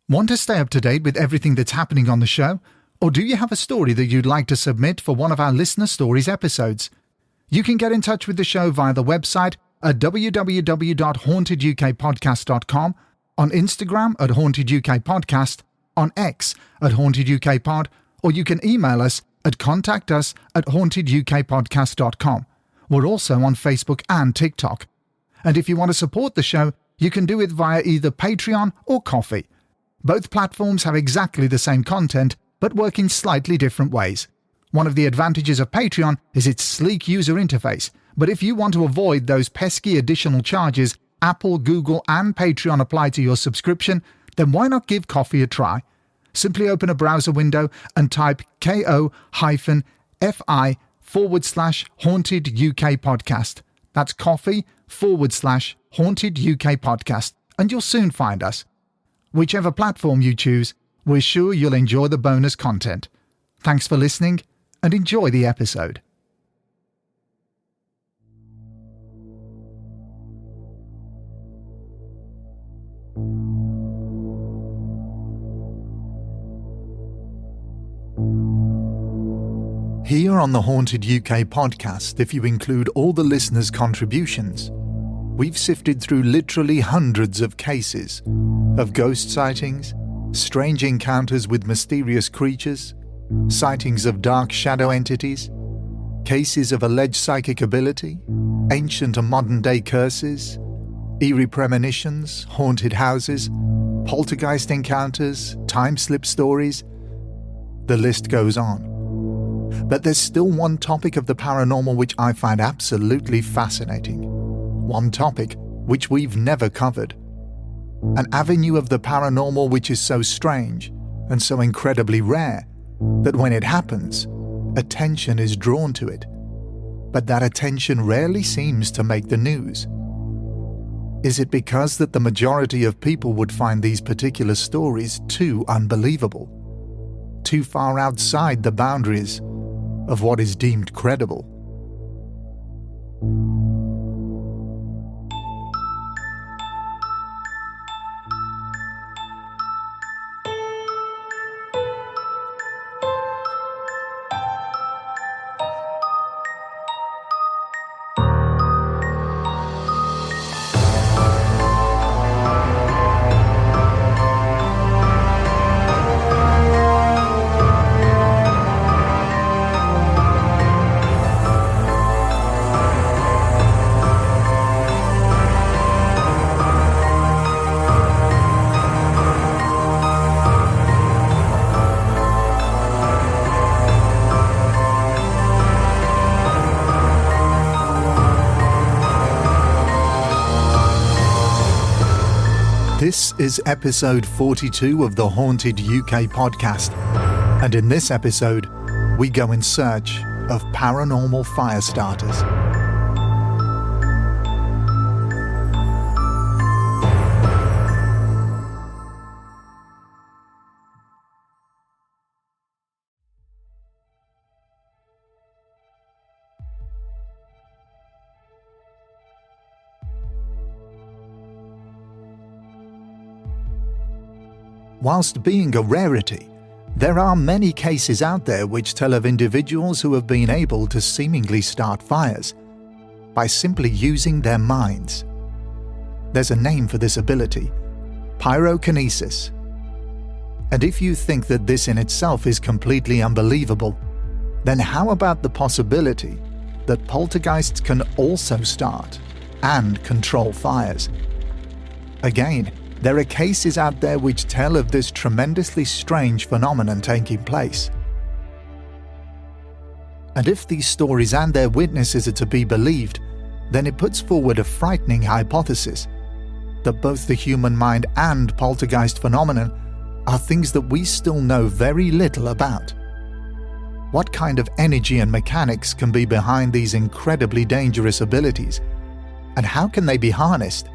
Want to stay up to date with everything that's happening on the show? Or do you have a story that you'd like to submit for one of our Listener Stories episodes? You can get in touch with the show via the website at www.hauntedukpodcast.com, on Instagram at hauntedukpodcast, on X at hauntedukpod, or you can email us at contactus@hauntedukpodcast.com. We're also on Facebook and TikTok. And if you want to support the show, you can do it via either Patreon or Ko-fi. Both platforms have exactly the same content, but work in slightly different ways. One of the advantages of Patreon is its sleek user interface, but if you want to avoid those pesky additional charges Apple, Google, and Patreon apply to your subscription, then why not give Ko-fi a try? Simply open a browser window and type ko-fi/Haunted UK Podcast. That's Ko-fi/Haunted UK Podcast, and you'll soon find us. Whichever platform you choose, we're sure you'll enjoy the bonus content. Thanks for listening, and enjoy the episode. Here on the Haunted UK podcast, if you include all the listeners' contributions, we've sifted through literally hundreds of cases of ghost sightings, strange encounters with mysterious creatures, sightings of dark shadow entities, cases of alleged psychic ability, ancient and modern-day curses, eerie premonitions, haunted houses, poltergeist encounters, time-slip stories. The list goes on. But there's still one topic of the paranormal which I find absolutely fascinating. One topic which we've never covered. An avenue of the paranormal which is so strange and so incredibly rare that when it happens, attention is drawn to it. But that attention rarely seems to make the news. Is it because that the majority of people would find these particular stories too unbelievable? Too far outside the boundaries of what is deemed credible? This is episode 42 of the Haunted UK podcast, and in this episode, we go in search of paranormal firestarters. Whilst being a rarity, there are many cases out there which tell of individuals who have been able to seemingly start fires by simply using their minds. There's a name for this ability: pyrokinesis. And if you think that this in itself is completely unbelievable, then how about the possibility that poltergeists can also start and control fires? Again, there are cases out there which tell of this tremendously strange phenomenon taking place. And if these stories and their witnesses are to be believed, then it puts forward a frightening hypothesis that both the human mind and poltergeist phenomenon are things that we still know very little about. What kind of energy and mechanics can be behind these incredibly dangerous abilities, and how can they be harnessed?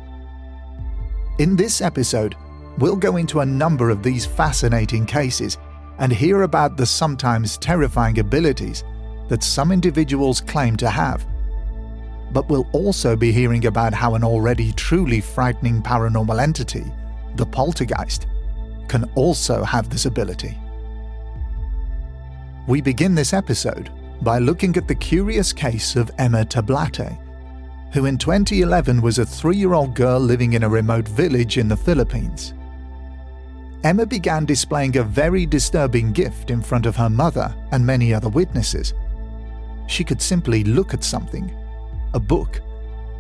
In this episode, we'll go into a number of these fascinating cases and hear about the sometimes terrifying abilities that some individuals claim to have. But we'll also be hearing about how an already truly frightening paranormal entity, the poltergeist, can also have this ability. We begin this episode by looking at the curious case of Emma Tablate, who in 2011 was a 3-year-old girl living in a remote village in the Philippines. Emma began displaying a very disturbing gift in front of her mother and many other witnesses. She could simply look at something, a book,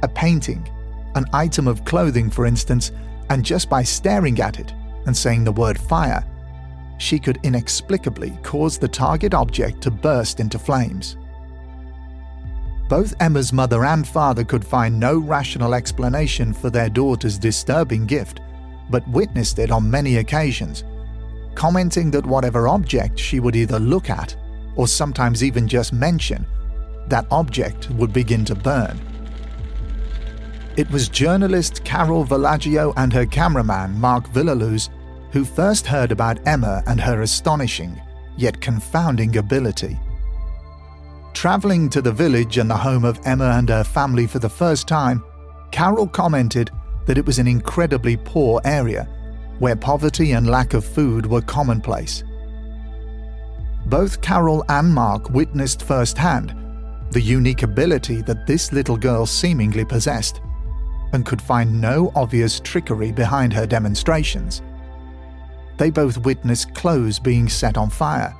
a painting, an item of clothing for instance, and just by staring at it and saying the word fire, she could inexplicably cause the target object to burst into flames. Both Emma's mother and father could find no rational explanation for their daughter's disturbing gift, but witnessed it on many occasions, commenting that whatever object she would either look at or sometimes even just mention, that object would begin to burn. It was journalist Carole Compton and her cameraman Mark Villaluz who first heard about Emma and her astonishing, yet confounding ability. Traveling to the village and the home of Emma and her family for the first time, Carole commented that it was an incredibly poor area, where poverty and lack of food were commonplace. Both Carole and Mark witnessed firsthand the unique ability that this little girl seemingly possessed, and could find no obvious trickery behind her demonstrations. They both witnessed clothes being set on fire,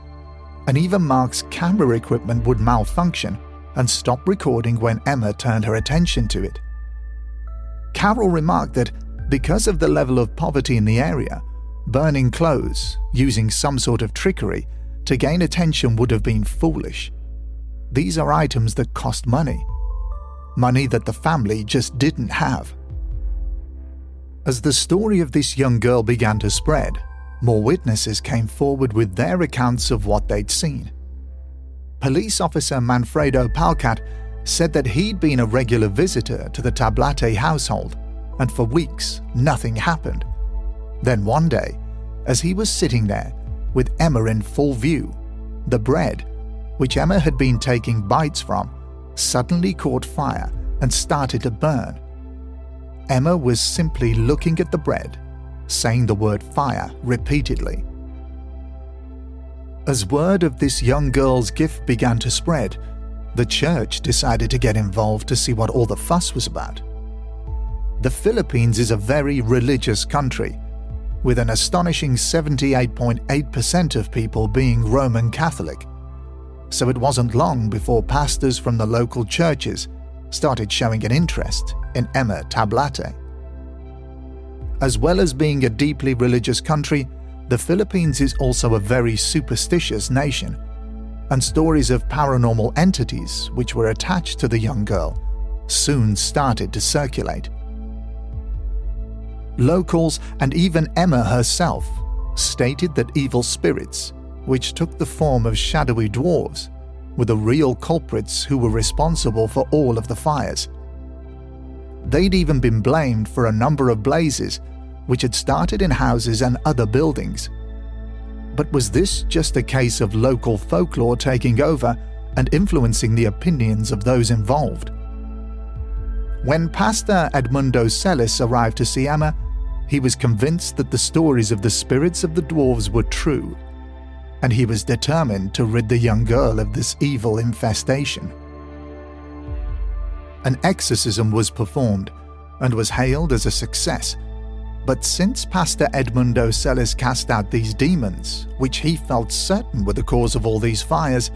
and even Mark's camera equipment would malfunction and stop recording when Emma turned her attention to it. Carole remarked that because of the level of poverty in the area, burning clothes, using some sort of trickery to gain attention would have been foolish. These are items that cost money that the family just didn't have. As the story of this young girl began to spread, more witnesses came forward with their accounts of what they'd seen. Police officer Manfredo Palcat said that he'd been a regular visitor to the Tablate household, and for weeks nothing happened. Then one day, as he was sitting there with Emma in full view, the bread, which Emma had been taking bites from, suddenly caught fire and started to burn. Emma was simply looking at the bread, saying the word fire repeatedly. As word of this young girl's gift began to spread, the church decided to get involved to see what all the fuss was about. The Philippines is a very religious country, with an astonishing 78.8% of people being Roman Catholic. So it wasn't long before pastors from the local churches started showing an interest in Emma Tablate. As well as being a deeply religious country, the Philippines is also a very superstitious nation, and stories of paranormal entities which were attached to the young girl soon started to circulate. Locals and even Emma herself stated that evil spirits, which took the form of shadowy dwarves, were the real culprits who were responsible for all of the fires. They'd even been blamed for a number of blazes which had started in houses and other buildings. But was this just a case of local folklore taking over and influencing the opinions of those involved? When Pastor Edmundo Celis arrived to see Emma, he was convinced that the stories of the spirits of the dwarves were true, and he was determined to rid the young girl of this evil infestation. An exorcism was performed and was hailed as a success, but since Pastor Edmundo Celis cast out these demons, which he felt certain were the cause of all these fires,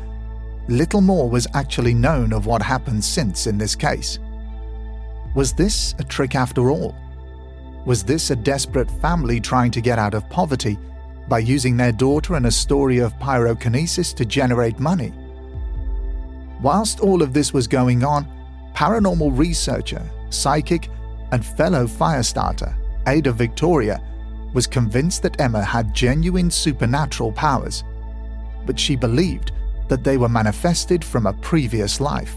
little more was actually known of what happened since in this case. Was this a trick after all? Was this a desperate family trying to get out of poverty by using their daughter and a story of pyrokinesis to generate money? Whilst all of this was going on, paranormal researcher, psychic, and fellow Firestarter, Ada Victoria, was convinced that Emma had genuine supernatural powers, but she believed that they were manifested from a previous life.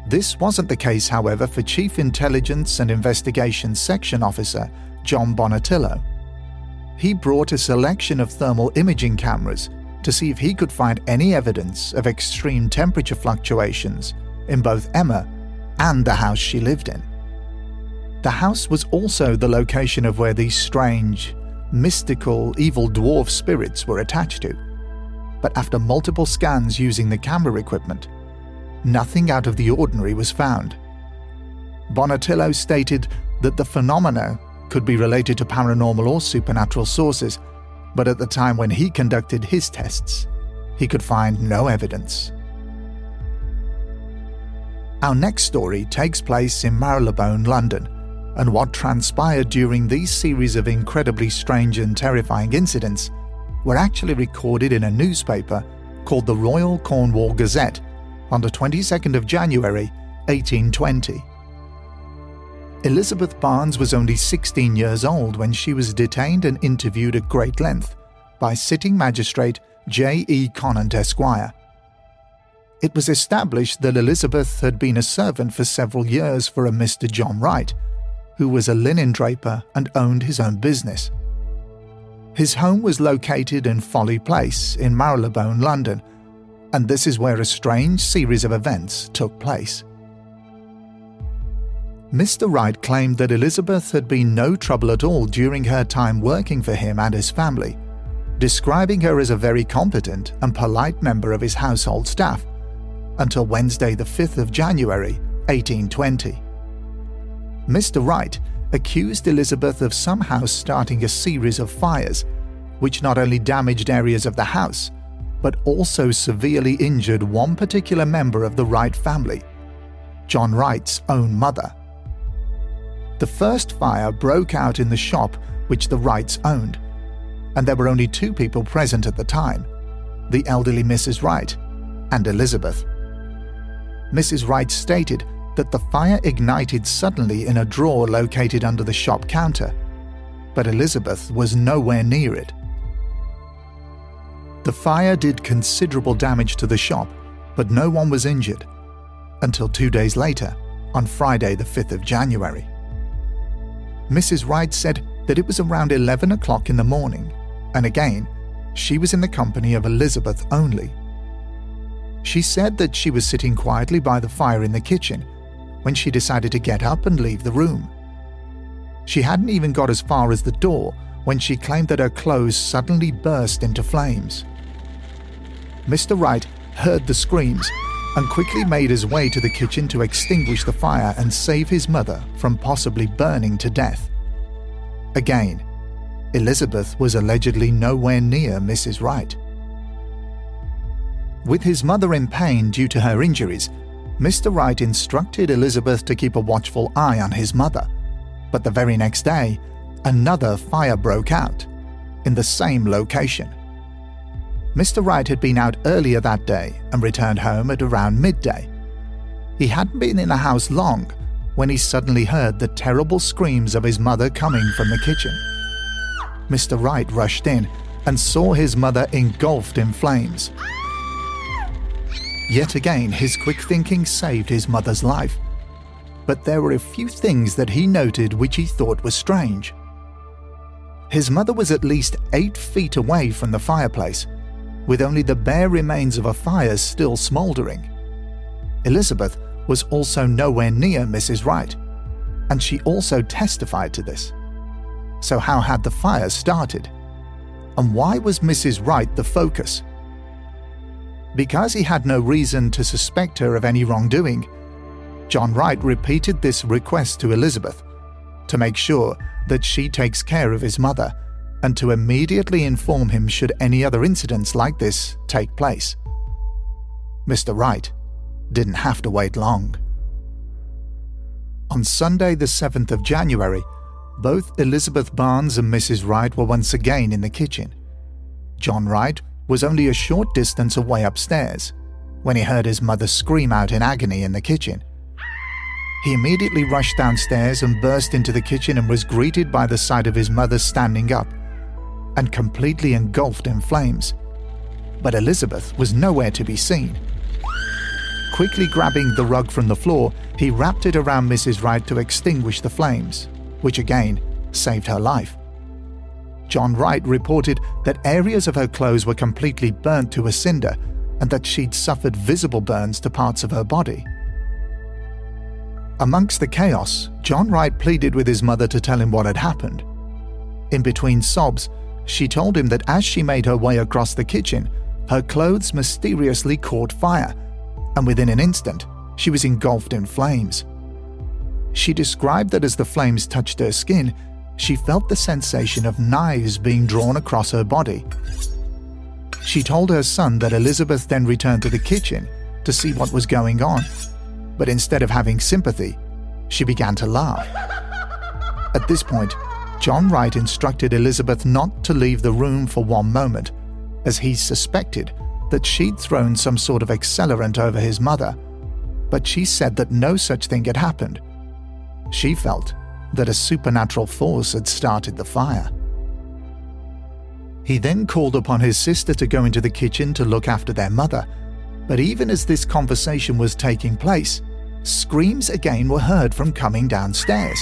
This wasn't the case, however, for Chief Intelligence and Investigations Section Officer John Bonatillo. He brought a selection of thermal imaging cameras to see if he could find any evidence of extreme temperature fluctuations in both Emma and the house she lived in. The house was also the location of where these strange, mystical, evil dwarf spirits were attached to. But after multiple scans using the camera equipment, nothing out of the ordinary was found. Bonatillo stated that the phenomena could be related to paranormal or supernatural sources, but at the time when he conducted his tests, he could find no evidence. Our next story takes place in Marylebone, London, and what transpired during these series of incredibly strange and terrifying incidents were actually recorded in a newspaper called the Royal Cornwall Gazette on the 22nd of January, 1820. Elizabeth Barnes was only 16 years old when she was detained and interviewed at great length by sitting magistrate J.E. Conant Esquire. It was established that Elizabeth had been a servant for several years for a Mr. John Wright, who was a linen draper and owned his own business. His home was located in Folly Place in Marylebone, London, and this is where a strange series of events took place. Mr. Wright claimed that Elizabeth had been no trouble at all during her time working for him and his family, describing her as a very competent and polite member of his household staff, until Wednesday the 5th of January, 1820. Mr. Wright accused Elizabeth of somehow starting a series of fires, which not only damaged areas of the house, but also severely injured one particular member of the Wright family, John Wright's own mother. The first fire broke out in the shop which the Wrights owned, and there were only two people present at the time, the elderly Mrs. Wright and Elizabeth. Mrs. Wright stated that the fire ignited suddenly in a drawer located under the shop counter, but Elizabeth was nowhere near it. The fire did considerable damage to the shop, but no one was injured, until 2 days later, on Friday the 5th of January. Mrs. Wright said that it was around 11 o'clock in the morning, and again, she was in the company of Elizabeth only. She said that she was sitting quietly by the fire in the kitchen when she decided to get up and leave the room. She hadn't even got as far as the door when she claimed that her clothes suddenly burst into flames. Mr. Wright heard the screams and quickly made his way to the kitchen to extinguish the fire and save his mother from possibly burning to death. Again, Elizabeth was allegedly nowhere near Mrs. Wright. With his mother in pain due to her injuries, Mr. Wright instructed Elizabeth to keep a watchful eye on his mother, but the very next day, another fire broke out in the same location. Mr. Wright had been out earlier that day and returned home at around midday. He hadn't been in the house long when he suddenly heard the terrible screams of his mother coming from the kitchen. Mr. Wright rushed in and saw his mother engulfed in flames. Yet again, his quick thinking saved his mother's life. But there were a few things that he noted which he thought were strange. His mother was at least 8 feet away from the fireplace, with only the bare remains of a fire still smouldering. Elizabeth was also nowhere near Mrs. Wright, and she also testified to this. So how had the fire started? And why was Mrs. Wright the focus? Because he had no reason to suspect her of any wrongdoing, John Wright repeated this request to Elizabeth to make sure that she takes care of his mother and to immediately inform him should any other incidents like this take place. Mr. Wright didn't have to wait long. On Sunday the 7th of January, both Elizabeth Barnes and Mrs. Wright were once again in the kitchen. John Wright was only a short distance away upstairs when he heard his mother scream out in agony in the kitchen. He immediately rushed downstairs and burst into the kitchen and was greeted by the sight of his mother standing up and completely engulfed in flames. But Elizabeth was nowhere to be seen. Quickly grabbing the rug from the floor, he wrapped it around Mrs. Wright to extinguish the flames, which again saved her life. John Wright reported that areas of her clothes were completely burnt to a cinder and that she'd suffered visible burns to parts of her body. Amongst the chaos, John Wright pleaded with his mother to tell him what had happened. In between sobs, she told him that as she made her way across the kitchen, her clothes mysteriously caught fire, and within an instant, she was engulfed in flames. She described that as the flames touched her skin, she felt the sensation of knives being drawn across her body. She told her son that Elizabeth then returned to the kitchen to see what was going on, but instead of having sympathy, she began to laugh. At this point, John Wright instructed Elizabeth not to leave the room for one moment, as he suspected that she'd thrown some sort of accelerant over his mother, but she said that no such thing had happened. She felt that a supernatural force had started the fire. He then called upon his sister to go into the kitchen to look after their mother, but even as this conversation was taking place, screams again were heard from coming downstairs,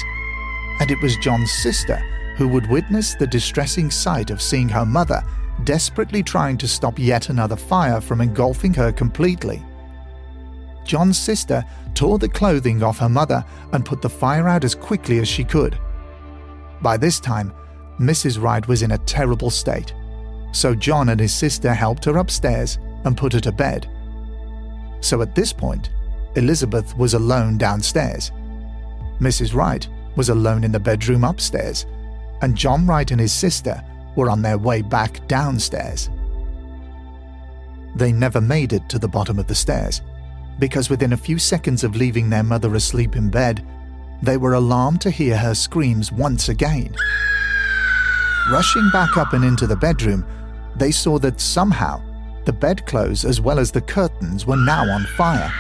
and it was John's sister who would witness the distressing sight of seeing her mother desperately trying to stop yet another fire from engulfing her completely. John's sister tore the clothing off her mother and put the fire out as quickly as she could. By this time, Mrs. Wright was in a terrible state, so John and his sister helped her upstairs and put her to bed. So at this point, Elizabeth was alone downstairs. Mrs. Wright was alone in the bedroom upstairs, and John Wright and his sister were on their way back downstairs. They never made it to the bottom of the stairs, because within a few seconds of leaving their mother asleep in bed, they were alarmed to hear her screams once again. Rushing back up and into the bedroom, they saw that somehow the bedclothes as well as the curtains were now on fire.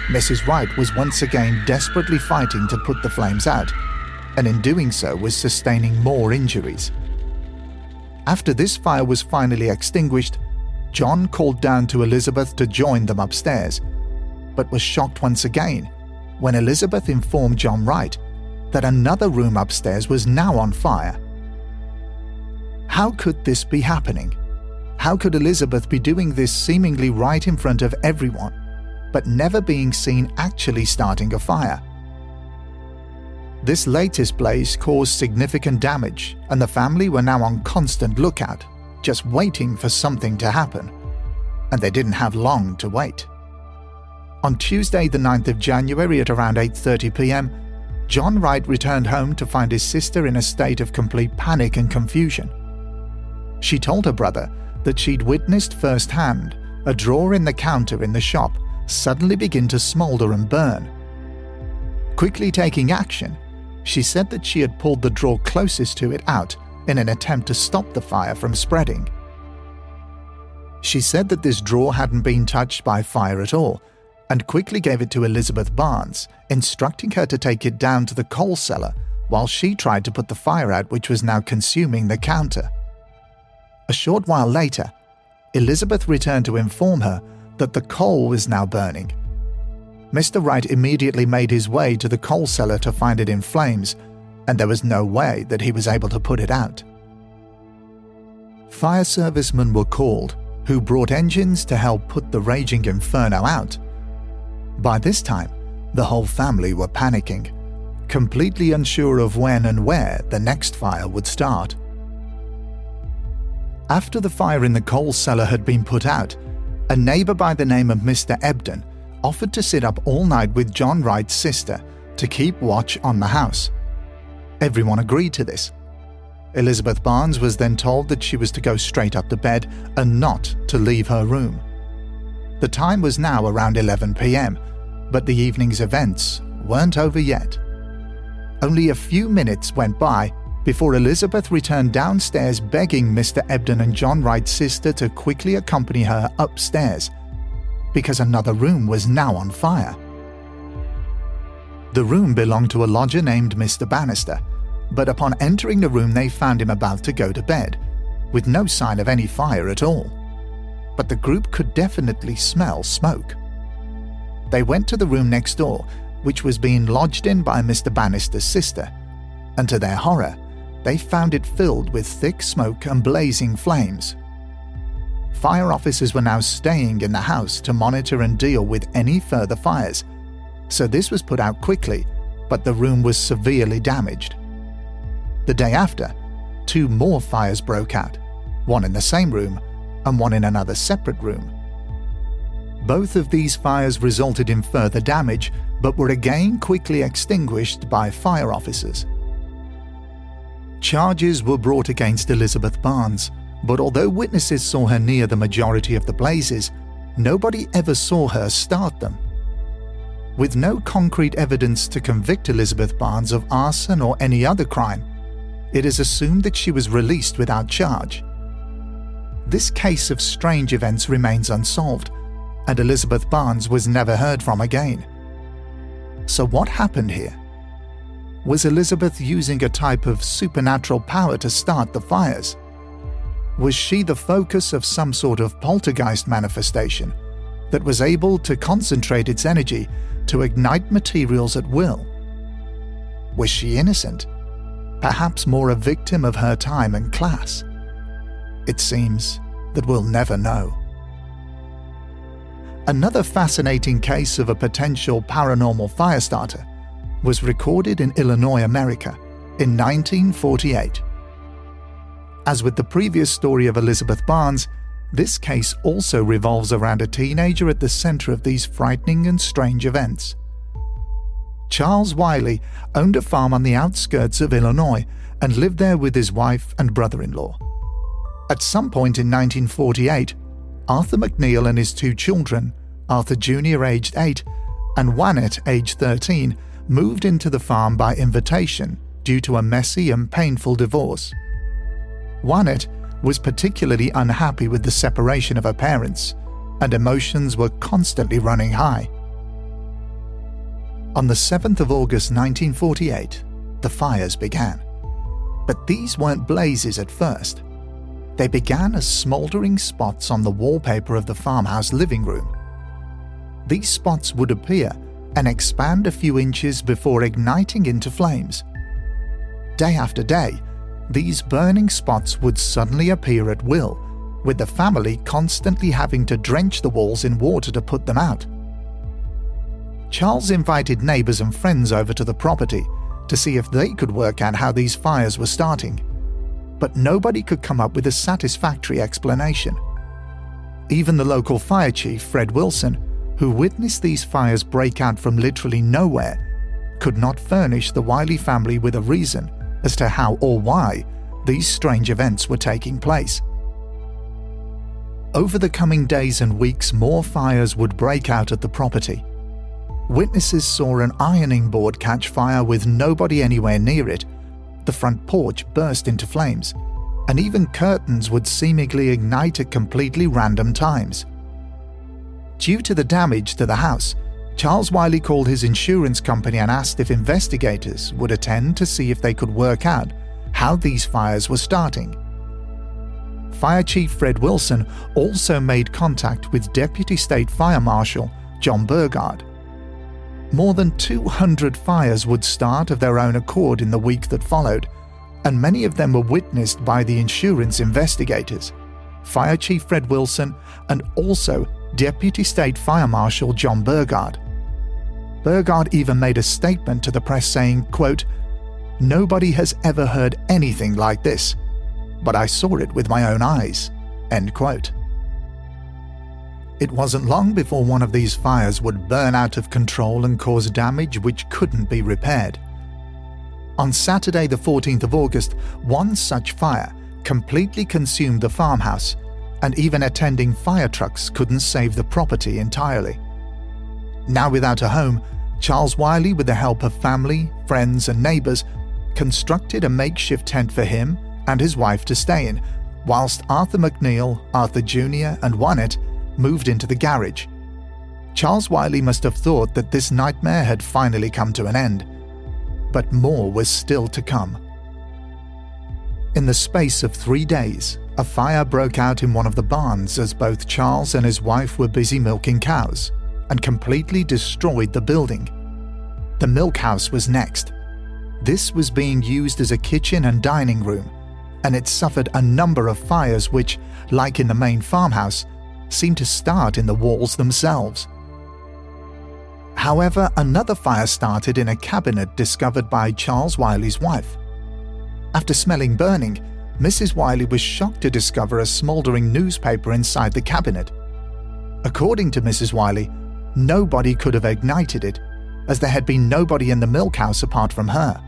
Mrs. Wright was once again desperately fighting to put the flames out, and in doing so was sustaining more injuries. After this fire was finally extinguished, John called down to Elizabeth to join them upstairs, but was shocked once again when Elizabeth informed John Wright that another room upstairs was now on fire. How could this be happening? How could Elizabeth be doing this seemingly right in front of everyone, but never being seen actually starting a fire? This latest blaze caused significant damage, and the family were now on constant lookout, just waiting for something to happen. And they didn't have long to wait. On Tuesday the 9th of January at around 8:30 p.m, John Wright returned home to find his sister in a state of complete panic and confusion. She told her brother that she'd witnessed firsthand a drawer in the counter in the shop suddenly begin to smolder and burn. Quickly taking action, she said that she had pulled the drawer closest to it out in an attempt to stop the fire from spreading. She said that this drawer hadn't been touched by fire at all, and quickly gave it to Elizabeth Barnes, instructing her to take it down to the coal cellar while she tried to put the fire out, which was now consuming the counter. A short while later, Elizabeth returned to inform her that the coal was now burning. Mr. Wright immediately made his way to the coal cellar to find it in flames, and there was no way that he was able to put it out. Fire servicemen were called, who brought engines to help put the raging inferno out. By this time, the whole family were panicking, completely unsure of when and where the next fire would start. After the fire in the coal cellar had been put out, a neighbor by the name of Mr. Ebden offered to sit up all night with John Wright's sister to keep watch on the house. Everyone agreed to this. Elizabeth Barnes was then told that she was to go straight up to bed and not to leave her room. The time was now around 11 p.m, but the evening's events weren't over yet. Only a few minutes went by before Elizabeth returned downstairs begging Mr. Ebden and John Wright's sister to quickly accompany her upstairs, because another room was now on fire. The room belonged to a lodger named Mr. Bannister, but upon entering the room they found him about to go to bed, with no sign of any fire at all. But the group could definitely smell smoke. They went to the room next door, which was being lodged in by Mr. Bannister's sister, and to their horror, they found it filled with thick smoke and blazing flames. Fire officers were now staying in the house to monitor and deal with any further fires, so this was put out quickly, but the room was severely damaged. The day after, 2 more fires broke out, one in the same room and one in another separate room. Both of these fires resulted in further damage, but were again quickly extinguished by fire officers. Charges were brought against Elizabeth Barnes, but although witnesses saw her near the majority of the blazes, nobody ever saw her start them. With no concrete evidence to convict Elizabeth Barnes of arson or any other crime, it is assumed that she was released without charge. This case of strange events remains unsolved, and Elizabeth Barnes was never heard from again. So what happened here? Was Elizabeth using a type of supernatural power to start the fires? Was she the focus of some sort of poltergeist manifestation that was able to concentrate its energy to ignite materials at will? Was she innocent? Perhaps more a victim of her time and class? It seems that we'll never know. Another fascinating case of a potential paranormal firestarter was recorded in Illinois, America, in 1948. As with the previous story of Elizabeth Barnes, this case also revolves around a teenager at the center of these frightening and strange events. Charles Willey owned a farm on the outskirts of Illinois and lived there with his wife and brother-in-law. At some point in 1948, Arthur McNeil and his 2 children, Arthur Jr. aged 8 and Juanette aged 13, moved into the farm by invitation due to a messy and painful divorce. Juanette was particularly unhappy with the separation of her parents, and emotions were constantly running high. On the 7th of August 1948, the fires began. But these weren't blazes at first. They began as smoldering spots on the wallpaper of the farmhouse living room. These spots would appear and expand a few inches before igniting into flames. Day after day, these burning spots would suddenly appear at will, with the family constantly having to drench the walls in water to put them out. Charles invited neighbors and friends over to the property to see if they could work out how these fires were starting, but nobody could come up with a satisfactory explanation. Even the local fire chief, Fred Wilson, who witnessed these fires break out from literally nowhere, could not furnish the Willey family with a reason as to how or why these strange events were taking place. Over the coming days and weeks, more fires would break out at the property. Witnesses saw an ironing board catch fire with nobody anywhere near it, the front porch burst into flames, and even curtains would seemingly ignite at completely random times. Due to the damage to the house, Charles Willey called his insurance company and asked if investigators would attend to see if they could work out how these fires were starting. Fire Chief Fred Wilson also made contact with Deputy State Fire Marshal John Burgard. More than 200 fires would start of their own accord in the week that followed, and many of them were witnessed by the insurance investigators, Fire Chief Fred Wilson, and also Deputy State Fire Marshal John Burgard. Burgard even made a statement to the press saying, quote, "Nobody has ever heard anything like this, but I saw it with my own eyes," end quote. It wasn't long before one of these fires would burn out of control and cause damage which couldn't be repaired. On Saturday the 14th of August, one such fire completely consumed the farmhouse, and even attending fire trucks couldn't save the property entirely. Now without a home, Charles Willey, with the help of family, friends and neighbors, constructed a makeshift tent for him and his wife to stay in, whilst Arthur McNeil, Arthur Jr. and Juanette moved into the garage. Charles Willey must have thought that this nightmare had finally come to an end, but more was still to come. In the space of 3 days, a fire broke out in one of the barns as both Charles and his wife were busy milking cows, and completely destroyed the building. The milk house was next. This was being used as a kitchen and dining room, and it suffered a number of fires which, like in the main farmhouse, seemed to start in the walls themselves. However, another fire started in a cabinet discovered by Charles Willey's wife. After smelling burning, Mrs. Willey was shocked to discover a smouldering newspaper inside the cabinet. According to Mrs. Willey, nobody could have ignited it, as there had been nobody in the milk house apart from her,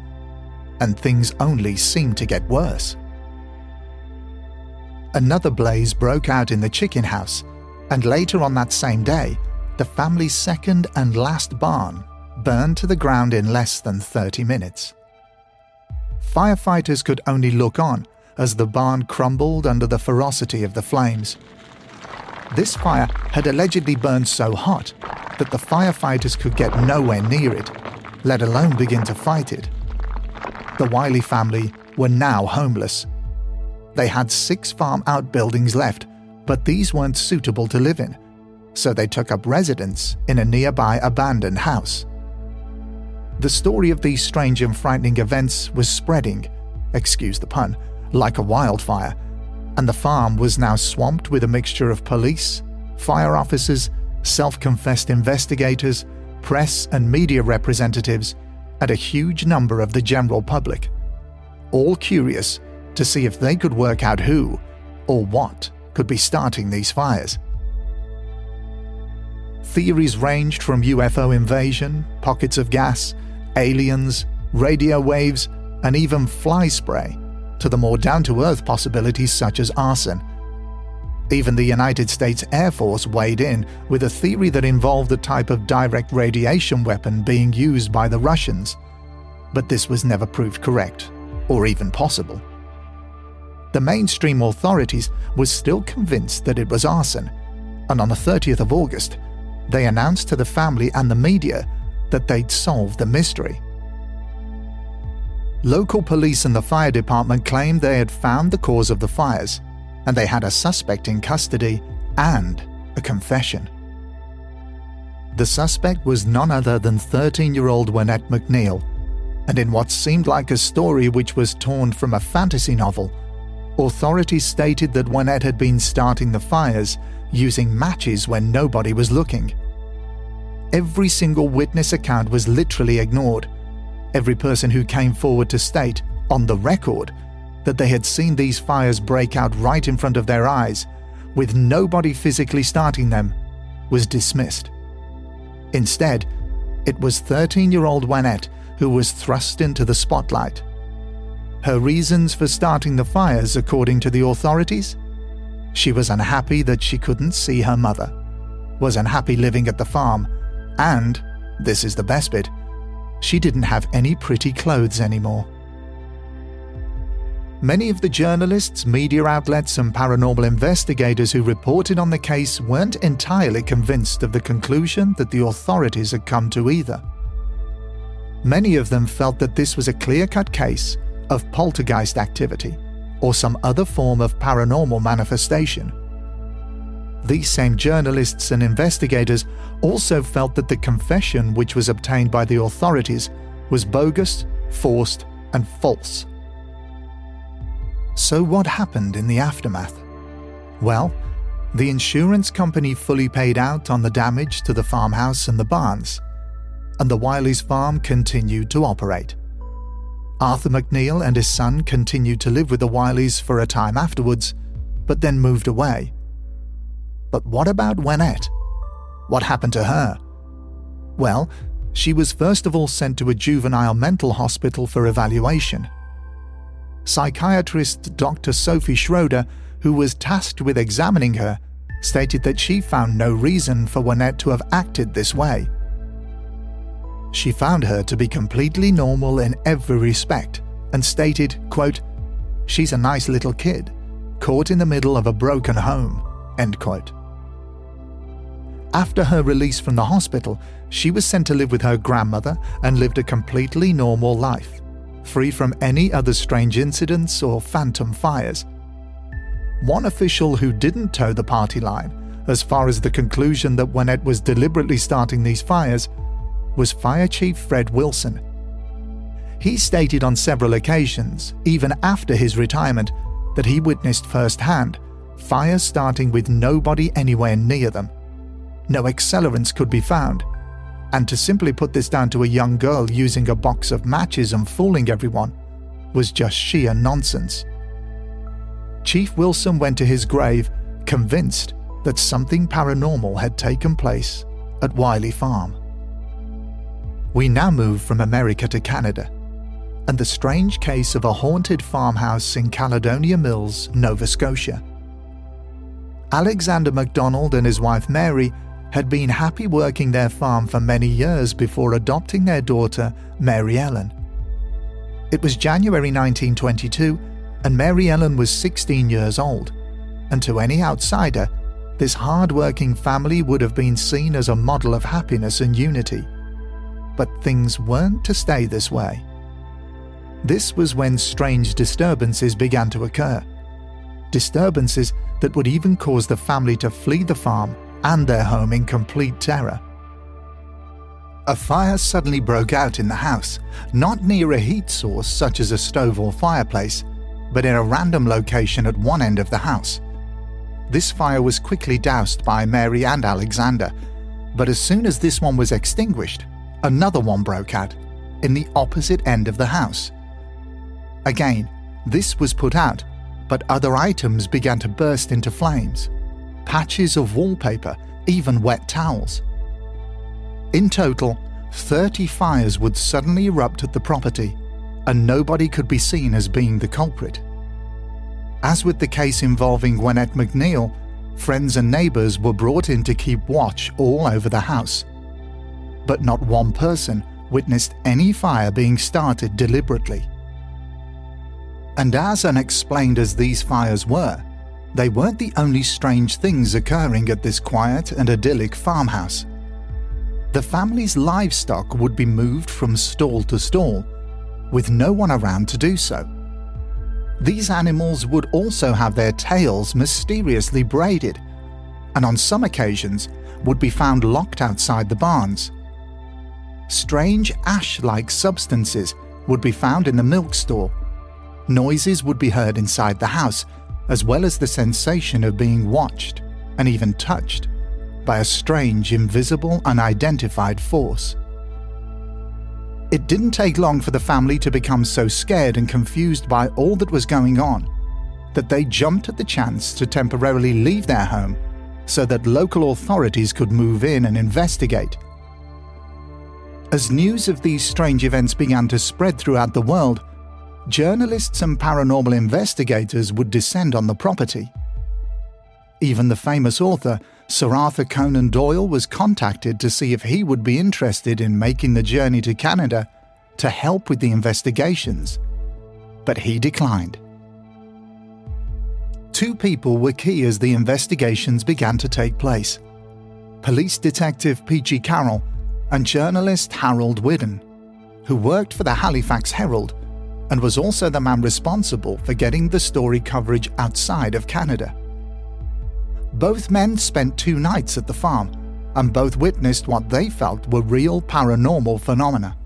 and things only seemed to get worse. Another blaze broke out in the chicken house, and later on that same day, the family's second and last barn burned to the ground in less than 30 minutes. Firefighters could only look on as the barn crumbled under the ferocity of the flames. This fire had allegedly burned so hot that the firefighters could get nowhere near it, let alone begin to fight it. The Willey family were now homeless. They had 6 farm outbuildings left, but these weren't suitable to live in, so they took up residence in a nearby abandoned house. The story of these strange and frightening events was spreading, excuse the pun, like a wildfire, and the farm was now swamped with a mixture of police, fire officers, self-confessed investigators, press and media representatives, and a huge number of the general public, all curious to see if they could work out who or what could be starting these fires. Theories ranged from UFO invasion, pockets of gas, aliens, radio waves, and even fly spray, to the more down-to-earth possibilities such as arson. Even the United States Air Force weighed in with a theory that involved a type of direct radiation weapon being used by the Russians, but this was never proved correct, or even possible. The mainstream authorities were still convinced that it was arson, and on the 30th of August, they announced to the family and the media that they'd solved the mystery. Local police and the fire department claimed they had found the cause of the fires, and they had a suspect in custody and a confession. The suspect was none other than 13-year-old Wynette McNeil, and in what seemed like a story which was torn from a fantasy novel, authorities stated that Wynette had been starting the fires using matches when nobody was looking. Every single witness account was literally ignored. Every person who came forward to state, on the record, that they had seen these fires break out right in front of their eyes, with nobody physically starting them, was dismissed. Instead, it was 13-year-old Wynette who was thrust into the spotlight. Her reasons for starting the fires, according to the authorities? She was unhappy that she couldn't see her mother, was unhappy living at the farm, and, this is the best bit, she didn't have any pretty clothes anymore. Many of the journalists, media outlets, and paranormal investigators who reported on the case weren't entirely convinced of the conclusion that the authorities had come to either. Many of them felt that this was a clear-cut case of poltergeist activity or some other form of paranormal manifestation. These same journalists and investigators also felt that the confession which was obtained by the authorities was bogus, forced, and false. So what happened in the aftermath? Well, the insurance company fully paid out on the damage to the farmhouse and the barns, and the Willey's farm continued to operate. Arthur McNeil and his son continued to live with the Willeys for a time afterwards, but then moved away. But what about Wynette? What happened to her? Well, she was first of all sent to a juvenile mental hospital for evaluation. Psychiatrist Dr. Sophie Schroeder, who was tasked with examining her, stated that she found no reason for Wynette to have acted this way. She found her to be completely normal in every respect and stated, quote, "She's a nice little kid, caught in the middle of a broken home," end quote. After her release from the hospital, she was sent to live with her grandmother and lived a completely normal life, free from any other strange incidents or phantom fires. One official who didn't toe the party line, as far as the conclusion that Wynette was deliberately starting these fires, was Fire Chief Fred Wilson. He stated on several occasions, even after his retirement, that he witnessed firsthand fires starting with nobody anywhere near them. No accelerants could be found, and to simply put this down to a young girl using a box of matches and fooling everyone was just sheer nonsense. Chief Wilson went to his grave convinced that something paranormal had taken place at Willey Farm. We now move from America to Canada, and the strange case of a haunted farmhouse in Caledonia Mills, Nova Scotia. Alexander MacDonald and his wife Mary had been happy working their farm for many years before adopting their daughter, Mary Ellen. It was January 1922, and Mary Ellen was 16 years old, and to any outsider, this hard-working family would have been seen as a model of happiness and unity. But things weren't to stay this way. This was when strange disturbances began to occur. Disturbances that would even cause the family to flee the farm and their home in complete terror. A fire suddenly broke out in the house, not near a heat source such as a stove or fireplace, but in a random location at one end of the house. This fire was quickly doused by Mary and Alexander, but as soon as this one was extinguished, another one broke out in the opposite end of the house. Again, this was put out, but other items began to burst into flames. Patches of wallpaper, even wet towels. In total, 30 fires would suddenly erupt at the property, and nobody could be seen as being the culprit. As with the case involving Gwyneth McNeil, friends and neighbors were brought in to keep watch all over the house. But not one person witnessed any fire being started deliberately. And as unexplained as these fires were, they weren't the only strange things occurring at this quiet and idyllic farmhouse. The family's livestock would be moved from stall to stall, with no one around to do so. These animals would also have their tails mysteriously braided, and on some occasions would be found locked outside the barns. Strange ash-like substances would be found in the milk store. Noises would be heard inside the house, as well as the sensation of being watched and even touched by a strange, invisible, unidentified force. It didn't take long for the family to become so scared and confused by all that was going on that they jumped at the chance to temporarily leave their home so that local authorities could move in and investigate. As news of these strange events began to spread throughout the world, journalists and paranormal investigators would descend on the property. Even the famous author, Sir Arthur Conan Doyle, was contacted to see if he would be interested in making the journey to Canada to help with the investigations, but he declined. Two people were key as the investigations began to take place: Police Detective P.G. Carroll and journalist Harold Whiddon, who worked for the Halifax Herald and was also the man responsible for getting the story coverage outside of Canada. Both men spent 2 nights at the farm, and both witnessed what they felt were real paranormal phenomena.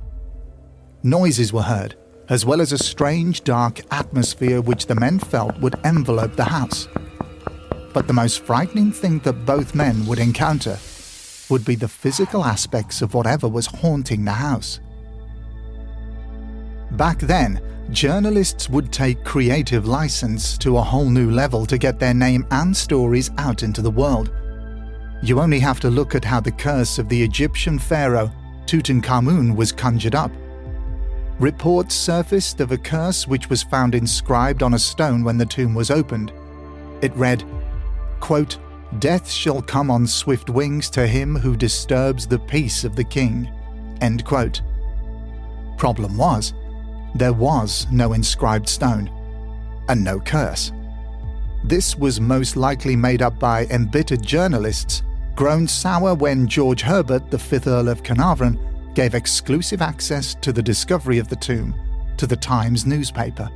Noises were heard, as well as a strange dark atmosphere which the men felt would envelope the house. But the most frightening thing that both men would encounter would be the physical aspects of whatever was haunting the house. Back then, journalists would take creative license to a whole new level to get their name and stories out into the world. You only have to look at how the curse of the Egyptian pharaoh Tutankhamun was conjured up. Reports surfaced of a curse which was found inscribed on a stone when the tomb was opened. It read, quote, "Death shall come on swift wings to him who disturbs the peace of the king." End quote. Problem was, there was no inscribed stone, and no curse. This was most likely made up by embittered journalists, grown sour when George Herbert, the 5th Earl of Carnarvon, gave exclusive access to the discovery of the tomb to the Times newspaper.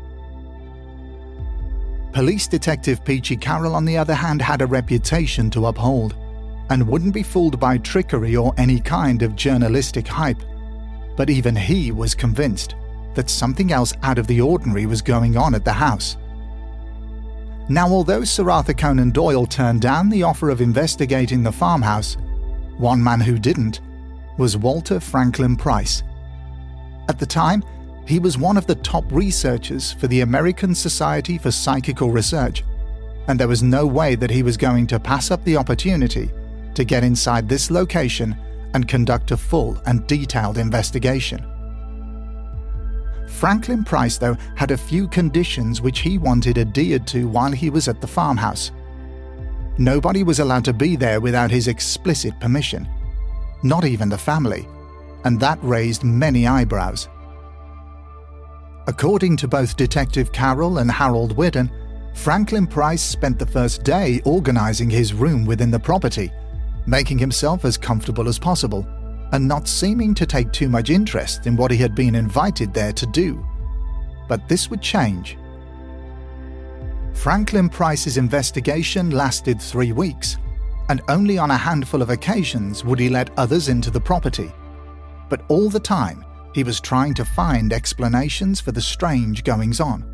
Police Detective P.G. Carroll, on the other hand, had a reputation to uphold, and wouldn't be fooled by trickery or any kind of journalistic hype. But even he was convinced that something else out of the ordinary was going on at the house. Now, although Sir Arthur Conan Doyle turned down the offer of investigating the farmhouse, one man who didn't was Walter Franklin Price. At the time, he was one of the top researchers for the American Society for Psychical Research, and there was no way that he was going to pass up the opportunity to get inside this location and conduct a full and detailed investigation. Franklin Price, though, had a few conditions which he wanted adhered to while he was at the farmhouse. Nobody was allowed to be there without his explicit permission, not even the family, and that raised many eyebrows. According to both Detective Carole and Harold Whiddon, Franklin Price spent the first day organizing his room within the property, making himself as comfortable as possible, and not seeming to take too much interest in what he had been invited there to do. But this would change. Franklin Price's investigation lasted 3 weeks, and only on a handful of occasions would he let others into the property. But all the time, he was trying to find explanations for the strange goings-on.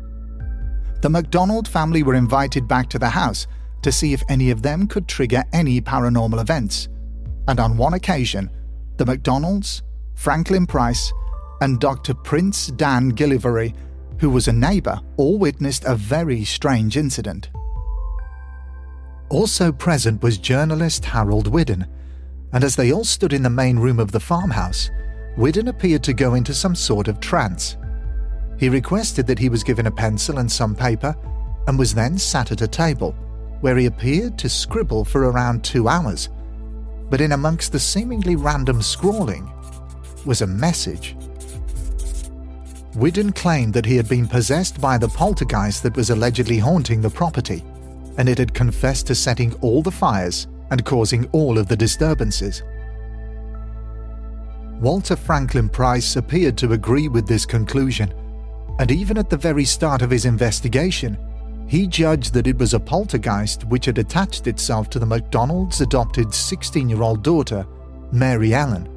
The MacDonald family were invited back to the house to see if any of them could trigger any paranormal events, and on one occasion, the MacDonalds, Franklin Price, and Dr. Prince Dan Gillivery, who was a neighbor, all witnessed a very strange incident. Also present was journalist Harold Whiddon, and as they all stood in the main room of the farmhouse, Whiddon appeared to go into some sort of trance. He requested that he was given a pencil and some paper, and was then sat at a table, where he appeared to scribble for around 2 hours. But in amongst the seemingly random scrawling was a message. Whiddon claimed that he had been possessed by the poltergeist that was allegedly haunting the property, and it had confessed to setting all the fires and causing all of the disturbances. Walter Franklin Price appeared to agree with this conclusion, and even at the very start of his investigation, he judged that it was a poltergeist which had attached itself to the MacDonalds' adopted 16-year-old daughter, Mary Ellen.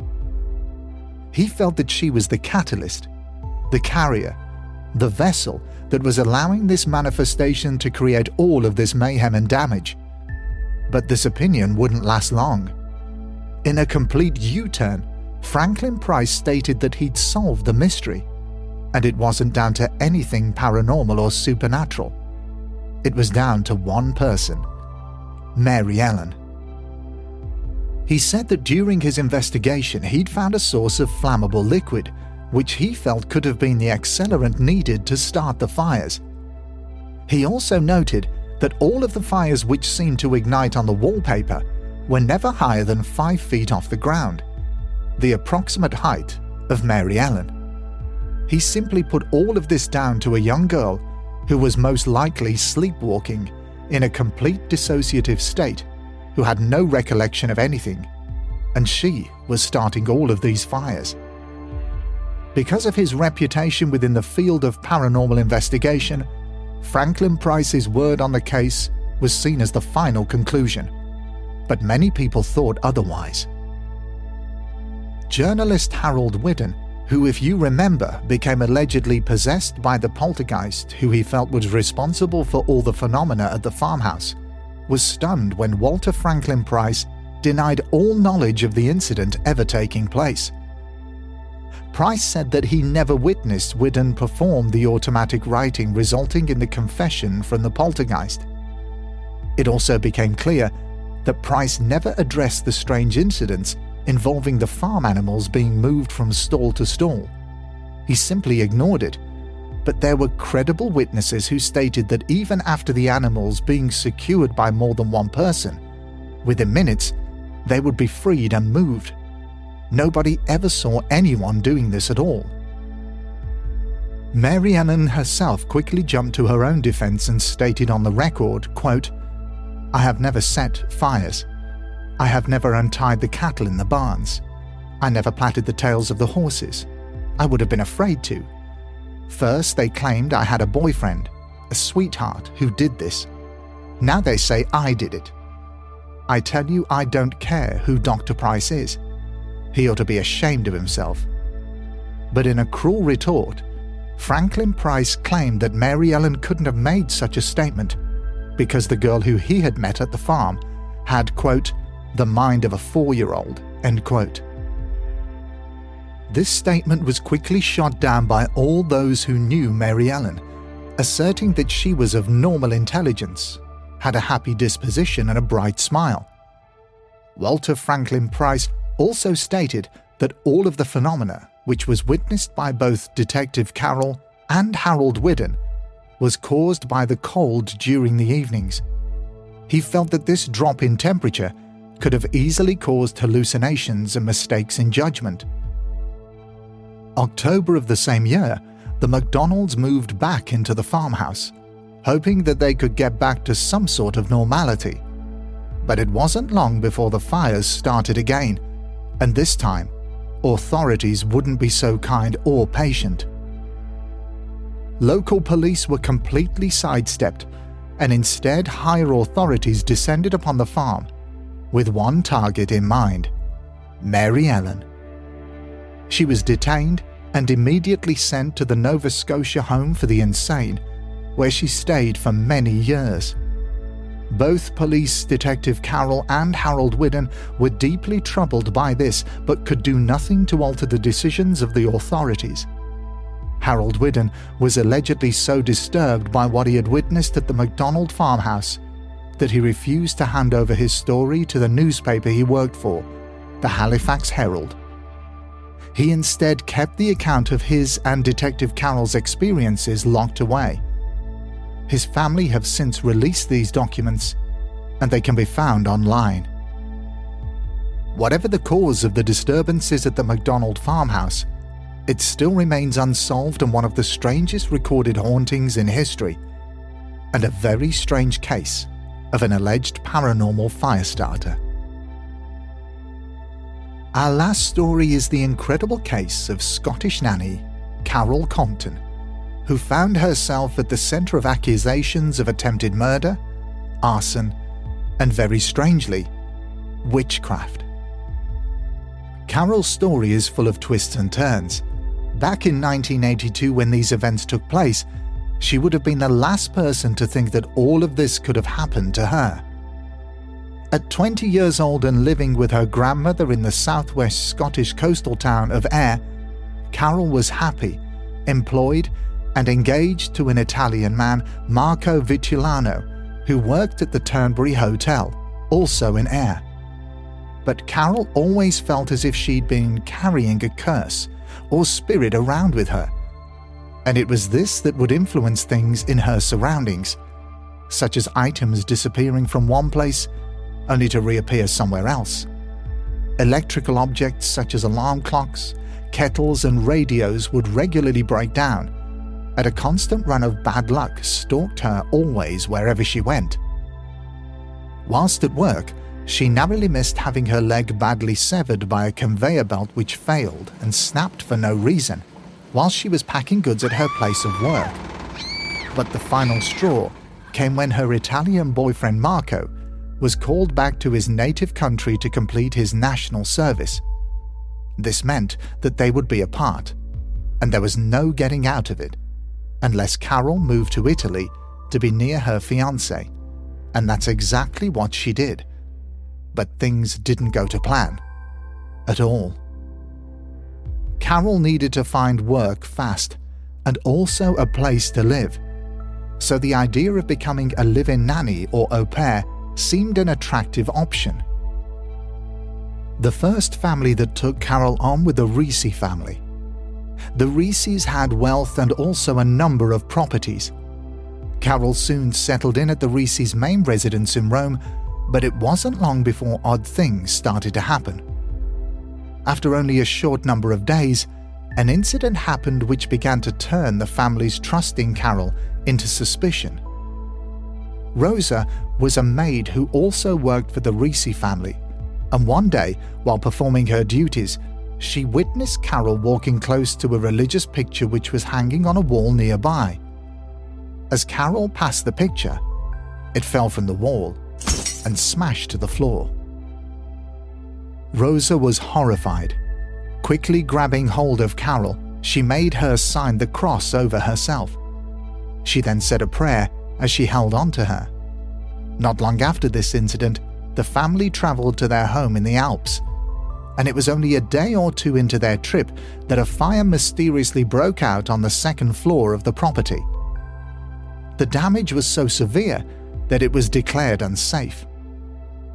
He felt that she was the catalyst, the carrier, the vessel that was allowing this manifestation to create all of this mayhem and damage. But this opinion wouldn't last long. In a complete U-turn, Franklin Price stated that he'd solved the mystery, and it wasn't down to anything paranormal or supernatural. It was down to one person, Mary Ellen. He said that during his investigation he'd found a source of flammable liquid, which he felt could have been the accelerant needed to start the fires. He also noted that all of the fires which seemed to ignite on the wallpaper were never higher than 5 feet off the ground, the approximate height of Mary Ellen. He simply put all of this down to a young girl who was most likely sleepwalking in a complete dissociative state, who had no recollection of anything, and she was starting all of these fires. Because of his reputation within the field of paranormal investigation, Franklin Price's word on the case was seen as the final conclusion, but many people thought otherwise. Journalist Harold Whiddon, who, if you remember, became allegedly possessed by the poltergeist who he felt was responsible for all the phenomena at the farmhouse, was stunned when Walter Franklin Price denied all knowledge of the incident ever taking place. Price said that he never witnessed Whiddon perform the automatic writing resulting in the confession from the poltergeist. It also became clear that Price never addressed the strange incidents involving the farm animals being moved from stall to stall. He simply ignored it, but there were credible witnesses who stated that even after the animals being secured by more than one person, within minutes, they would be freed and moved. Nobody ever saw anyone doing this at all. Mary Ellen herself quickly jumped to her own defense and stated on the record, quote, "I have never set fires. I have never untied the cattle in the barns. I never plaited the tails of the horses. I would have been afraid to. First, they claimed I had a boyfriend, a sweetheart, who did this. Now they say I did it. I tell you, I don't care who Dr. Price is. He ought to be ashamed of himself." But in a cruel retort, Franklin Price claimed that Mary Ellen couldn't have made such a statement because the girl who he had met at the farm had, quote, "the mind of a 4-year-old," end quote. This statement was quickly shot down by all those who knew Mary Ellen, asserting that she was of normal intelligence, had a happy disposition and a bright smile. Walter Franklin Price also stated that all of the phenomena, which was witnessed by both Detective Carole and Harold Whiddon, was caused by the cold during the evenings. He felt that this drop in temperature could have easily caused hallucinations and mistakes in judgment. October of the same year, the McDonalds moved back into the farmhouse, hoping that they could get back to some sort of normality. But it wasn't long before the fires started again, and this time, authorities wouldn't be so kind or patient. Local police were completely sidestepped, and instead higher authorities descended upon the farm with one target in mind: Mary Ellen. She was detained and immediately sent to the Nova Scotia Home for the Insane, where she stayed for many years. Both police detective Carole and Harold Whiddon were deeply troubled by this, but could do nothing to alter the decisions of the authorities. Harold Whiddon was allegedly so disturbed by what he had witnessed at the McDonald farmhouse that he refused to hand over his story to the newspaper he worked for, the Halifax Herald. He instead kept the account of his and Detective Carole's experiences locked away. His family have since released these documents, and they can be found online. Whatever the cause of the disturbances at the McDonald farmhouse, it still remains unsolved and one of the strangest recorded hauntings in history, and a very strange case of an alleged paranormal firestarter. Our last story is the incredible case of Scottish nanny Carole Compton, who found herself at the centre of accusations of attempted murder, arson, and very strangely, witchcraft. Carole's story is full of twists and turns. Back in 1982, when these events took place, she would have been the last person to think that all of this could have happened to her. At 20 years old and living with her grandmother in the southwest Scottish coastal town of Ayr, Carole was happy, employed, and engaged to an Italian man, Marco Vitulano, who worked at the Turnberry Hotel, also in Ayr. But Carole always felt as if she'd been carrying a curse or spirit around with her, and it was this that would influence things in her surroundings, such as items disappearing from one place only to reappear somewhere else. Electrical objects such as alarm clocks, kettles, and radios would regularly break down, and a constant run of bad luck stalked her always wherever she went. Whilst at work, she narrowly missed having her leg badly severed by a conveyor belt which failed and snapped for no reason whilst she was packing goods at her place of work. But the final straw came when her Italian boyfriend Marco was called back to his native country to complete his national service. This meant that they would be apart, and there was no getting out of it, unless Carole moved to Italy to be near her fiancé, and that's exactly what she did. But things didn't go to plan. At all. Carole needed to find work fast, and also a place to live. So the idea of becoming a live-in nanny or au pair seemed an attractive option. The first family that took Carole on were the Risi family. The Risis had wealth and also a number of properties. Carole soon settled in at the Risis' main residence in Rome, but it wasn't long before odd things started to happen. After only a short number of days, an incident happened which began to turn the family's trust in Carole into suspicion. Rosa was a maid who also worked for the Risi family, and one day, while performing her duties, she witnessed Carole walking close to a religious picture which was hanging on a wall nearby. As Carole passed the picture, it fell from the wall and smashed to the floor. Rosa was horrified. Quickly grabbing hold of Carole, she made her sign the cross over herself. She then said a prayer as she held on to her. Not long after this incident, the family travelled to their home in the Alps, and it was only a day or two into their trip that a fire mysteriously broke out on the second floor of the property. The damage was so severe that it was declared unsafe.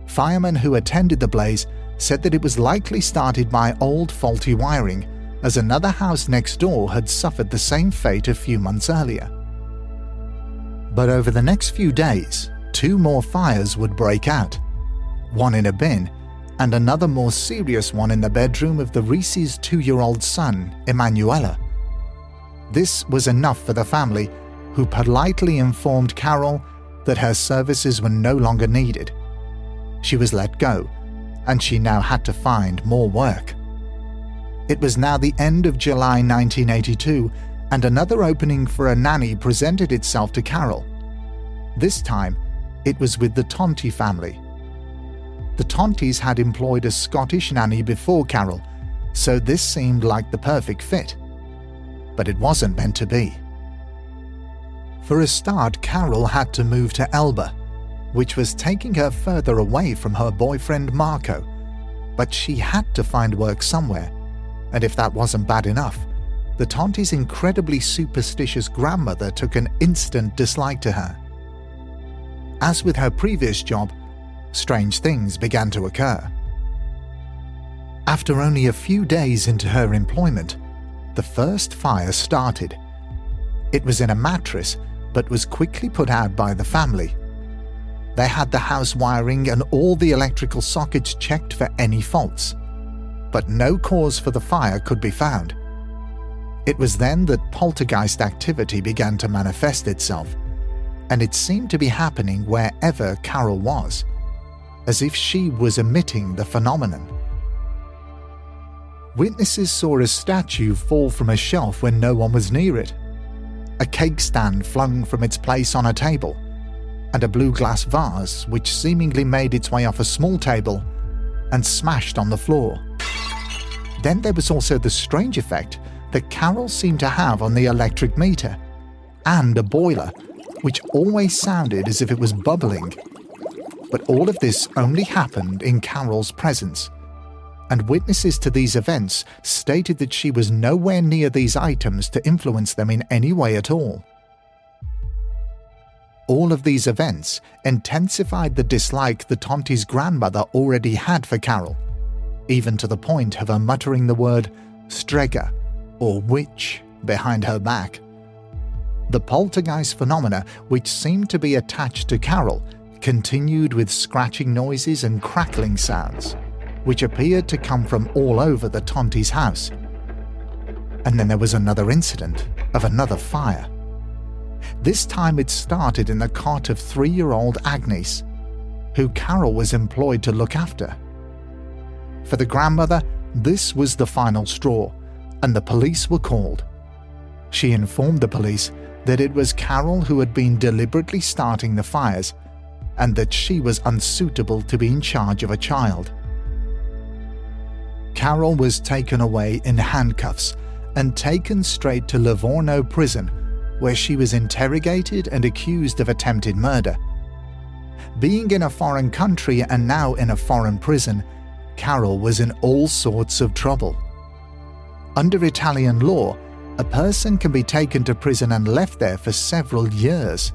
Firemen who attended the blaze said that it was likely started by old faulty wiring, as another house next door had suffered the same fate a few months earlier. But over the next few days, 2 more fires would break out, one in a bin and another more serious one in the bedroom of the Reese's 2-year-old son, Emanuela. This was enough for the family, who politely informed Carole that her services were no longer needed. She was let go, and she now had to find more work. It was now the end of July 1982, and another opening for a nanny presented itself to Carole. This time, it was with the Tonti family. The Tontis had employed a Scottish nanny before Carole, so this seemed like the perfect fit. But it wasn't meant to be. For a start, Carole had to move to Elba, which was taking her further away from her boyfriend Marco. But she had to find work somewhere, and if that wasn't bad enough, the Tonti's incredibly superstitious grandmother took an instant dislike to her. As with her previous job, strange things began to occur. After only a few days into her employment, the first fire started. It was in a mattress, but was quickly put out by the family. They had the house wiring and all the electrical sockets checked for any faults, but no cause for the fire could be found. It was then that poltergeist activity began to manifest itself, and it seemed to be happening wherever Carole was, as if she was emitting the phenomenon. Witnesses saw a statue fall from a shelf when no one was near it, a cake stand flung from its place on a table, and a blue glass vase which seemingly made its way off a small table and smashed on the floor. Then there was also the strange effect that Carole seemed to have on the electric meter, and a boiler, which always sounded as if it was bubbling. But all of this only happened in Carole's presence, and witnesses to these events stated that she was nowhere near these items to influence them in any way at all. All of these events intensified the dislike the Tonti's grandmother already had for Carole, even to the point of her muttering the word strega, or witch, behind her back. The poltergeist phenomena, which seemed to be attached to Carole, continued with scratching noises and crackling sounds, which appeared to come from all over the Tonti's house. And then there was another incident of another fire. This time it started in the cot of 3-year-old Agnes, who Carole was employed to look after. For the grandmother, this was the final straw, and the police were called. She informed the police that it was Carole who had been deliberately starting the fires, and that she was unsuitable to be in charge of a child. Carole was taken away in handcuffs and taken straight to Livorno prison, where she was interrogated and accused of attempted murder. Being in a foreign country and now in a foreign prison, Carole was in all sorts of trouble. Under Italian law, a person can be taken to prison and left there for several years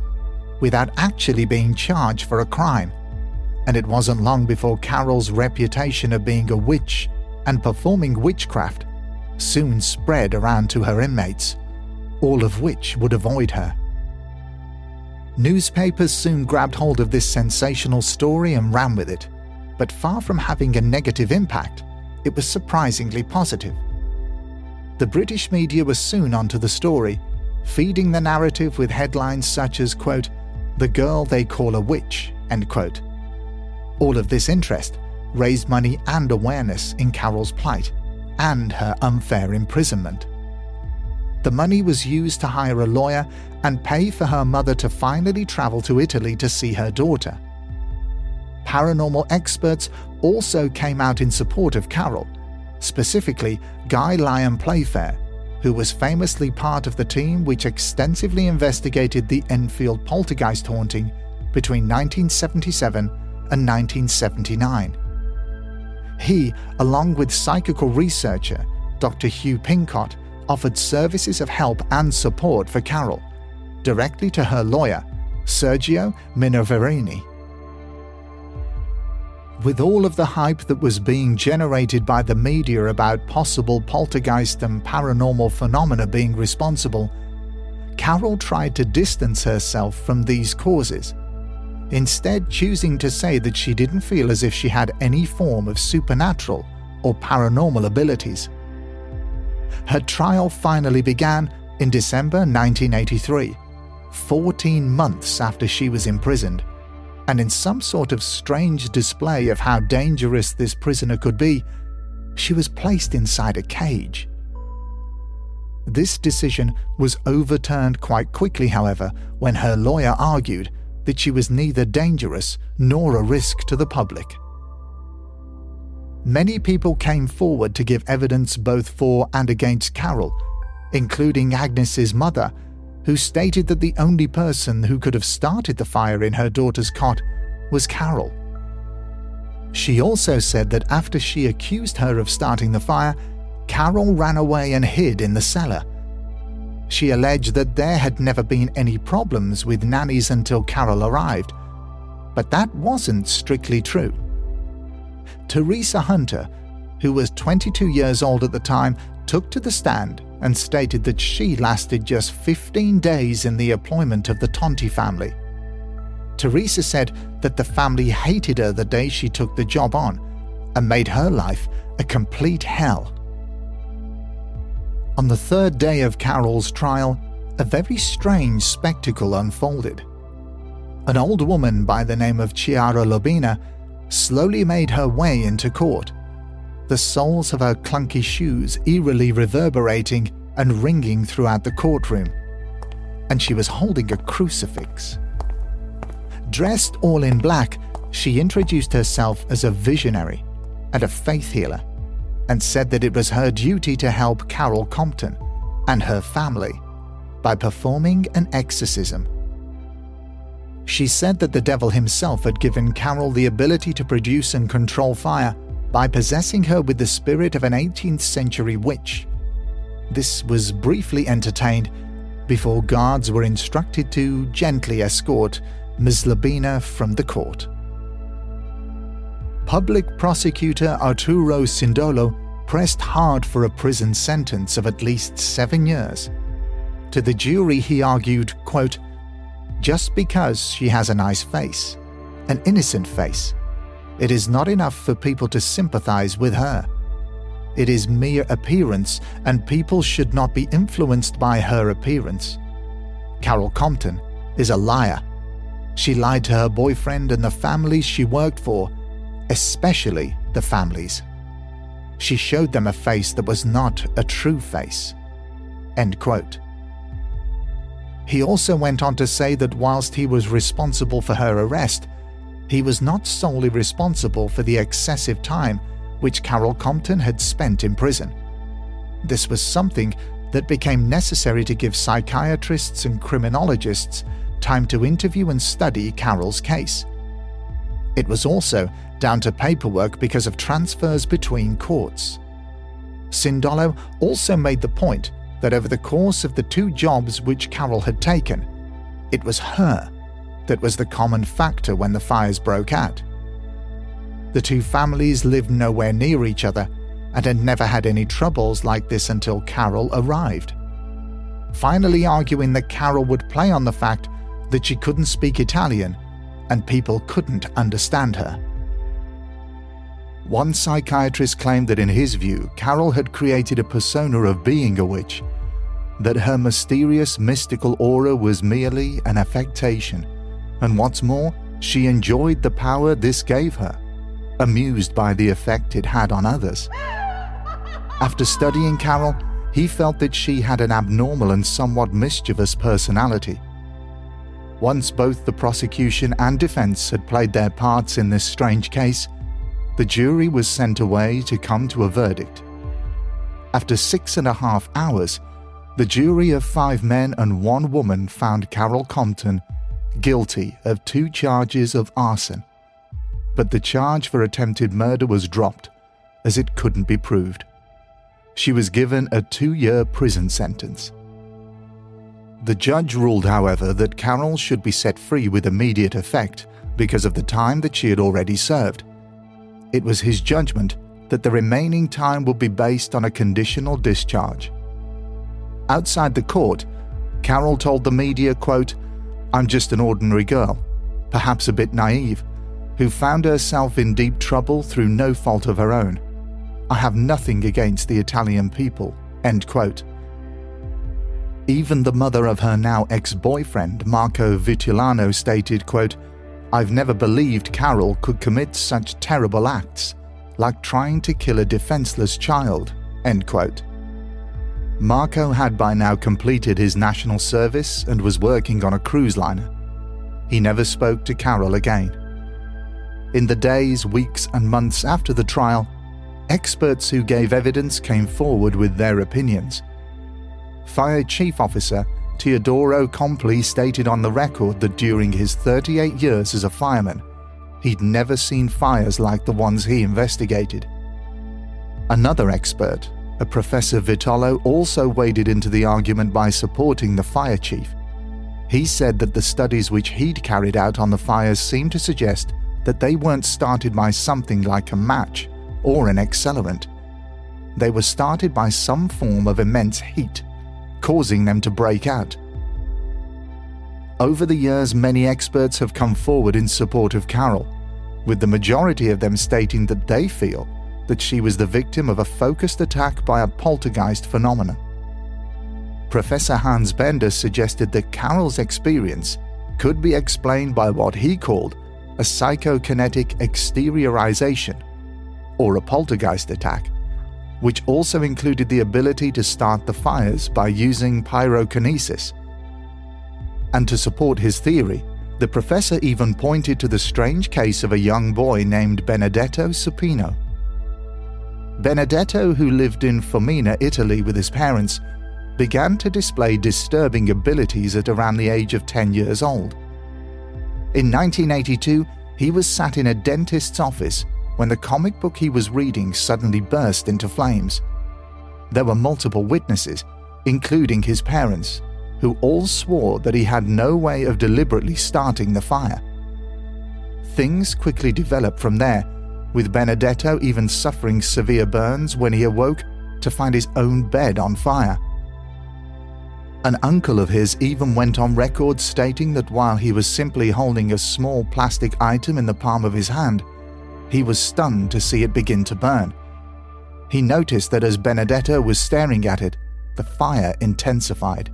without actually being charged for a crime, and it wasn't long before Carole's reputation of being a witch and performing witchcraft soon spread around to her inmates, all of which would avoid her. Newspapers soon grabbed hold of this sensational story and ran with it, but far from having a negative impact, it was surprisingly positive. The British media was soon onto the story, feeding the narrative with headlines such as, quote, "The girl they call a witch," end quote. All of this interest raised money and awareness in Carole's plight and her unfair imprisonment. The money was used to hire a lawyer and pay for her mother to finally travel to Italy to see her daughter. Paranormal experts also came out in support of Carole, specifically Guy Lyon Playfair, who was famously part of the team which extensively investigated the Enfield poltergeist haunting between 1977 and 1979. He, along with psychical researcher Dr. Hugh Pincott, offered services of help and support for Carole, directly to her lawyer, Sergio Minervarini. With all of the hype that was being generated by the media about possible poltergeist and paranormal phenomena being responsible, Carole tried to distance herself from these causes, instead choosing to say that she didn't feel as if she had any form of supernatural or paranormal abilities. Her trial finally began in December 1983, 14 months after she was imprisoned, and in some sort of strange display of how dangerous this prisoner could be, she was placed inside a cage. This decision was overturned quite quickly, however, when her lawyer argued that she was neither dangerous nor a risk to the public. Many people came forward to give evidence both for and against Carole, including Agnes's mother, who stated that the only person who could have started the fire in her daughter's cot was Carole. She also said that after she accused her of starting the fire, Carole ran away and hid in the cellar. She alleged that there had never been any problems with nannies until Carole arrived, but that wasn't strictly true. Teresa Hunter, who was 22 years old at the time, took to the stand and stated that she lasted just 15 days in the employment of the Tonti family. Teresa said that the family hated her the day she took the job on and made her life a complete hell. On the third day of Carole's trial, a very strange spectacle unfolded. An old woman by the name of Chiara Lobina slowly made her way into court, the soles of her clunky shoes eerily reverberating and ringing throughout the courtroom, and she was holding a crucifix. Dressed all in black, she introduced herself as a visionary and a faith healer, and said that it was her duty to help Carole Compton and her family by performing an exorcism. She said that the devil himself had given Carole the ability to produce and control fire by possessing her with the spirit of an 18th century witch. This was briefly entertained before guards were instructed to gently escort Ms. Lobina from the court. Public prosecutor Arturo Sindolo pressed hard for a prison sentence of at least 7 years. To the jury he argued, quote, "Just because she has a nice face, an innocent face, it is not enough for people to sympathize with her. It is mere appearance, and people should not be influenced by her appearance. Carole Compton is a liar. She lied to her boyfriend and the families she worked for, especially the families. She showed them a face that was not a true face." End quote. He also went on to say that whilst he was responsible for her arrest, he was not solely responsible for the excessive time which Carole Compton had spent in prison. This was something that became necessary to give psychiatrists and criminologists time to interview and study Carole's case. It was also down to paperwork because of transfers between courts. Sindolo also made the point that over the course of the 2 jobs which Carole had taken, it was her that was the common factor when the fires broke out. The 2 families lived nowhere near each other and had never had any troubles like this until Carole arrived, finally arguing that Carole would play on the fact that she couldn't speak Italian and people couldn't understand her. One psychiatrist claimed that in his view, Carole had created a persona of being a witch, that her mysterious mystical aura was merely an affectation, and what's more, she enjoyed the power this gave her, amused by the effect it had on others. After studying Carole, he felt that she had an abnormal and somewhat mischievous personality. Once both the prosecution and defense had played their parts in this strange case, the jury was sent away to come to a verdict. After 6.5 hours, the jury of 5 men and 1 woman found Carole Compton guilty of 2 charges of arson, but the charge for attempted murder was dropped as it couldn't be proved. She was given a 2-year prison sentence. The judge ruled, however, that Carole should be set free with immediate effect because of the time that she had already served. It was his judgment that the remaining time would be based on a conditional discharge. Outside the court, Carole told the media, quote, "I'm just an ordinary girl, perhaps a bit naive, who found herself in deep trouble through no fault of her own. I have nothing against the Italian people," end quote. Even the mother of her now ex-boyfriend, Marco Vitulano, stated, quote, "I've never believed Carole could commit such terrible acts, like trying to kill a defenseless child," end quote. Marco had by now completed his national service and was working on a cruise liner. He never spoke to Carole again. In the days, weeks and months after the trial, experts who gave evidence came forward with their opinions. Fire Chief Officer Teodoro Compli stated on the record that during his 38 years as a fireman, he'd never seen fires like the ones he investigated. Another expert, a Professor Vitolo, also waded into the argument by supporting the fire chief. He said that the studies which he'd carried out on the fires seemed to suggest that they weren't started by something like a match or an accelerant. They were started by some form of immense heat, causing them to break out. Over the years, many experts have come forward in support of Carole, with the majority of them stating that they feel that she was the victim of a focused attack by a poltergeist phenomenon. Professor Hans Bender suggested that Carole's experience could be explained by what he called a psychokinetic exteriorization, or a poltergeist attack, which also included the ability to start the fires by using pyrokinesis. And to support his theory, the professor even pointed to the strange case of a young boy named Benedetto Supino. Benedetto, who lived in Fomena, Italy with his parents, began to display disturbing abilities at around the age of 10 years old. In 1982, he was sat in a dentist's office when the comic book he was reading suddenly burst into flames. There were multiple witnesses, including his parents, who all swore that he had no way of deliberately starting the fire. Things quickly developed from there, with Benedetto even suffering severe burns when he awoke to find his own bed on fire. An uncle of his even went on record stating that while he was simply holding a small plastic item in the palm of his hand, he was stunned to see it begin to burn. He noticed that as Benedetto was staring at it, the fire intensified.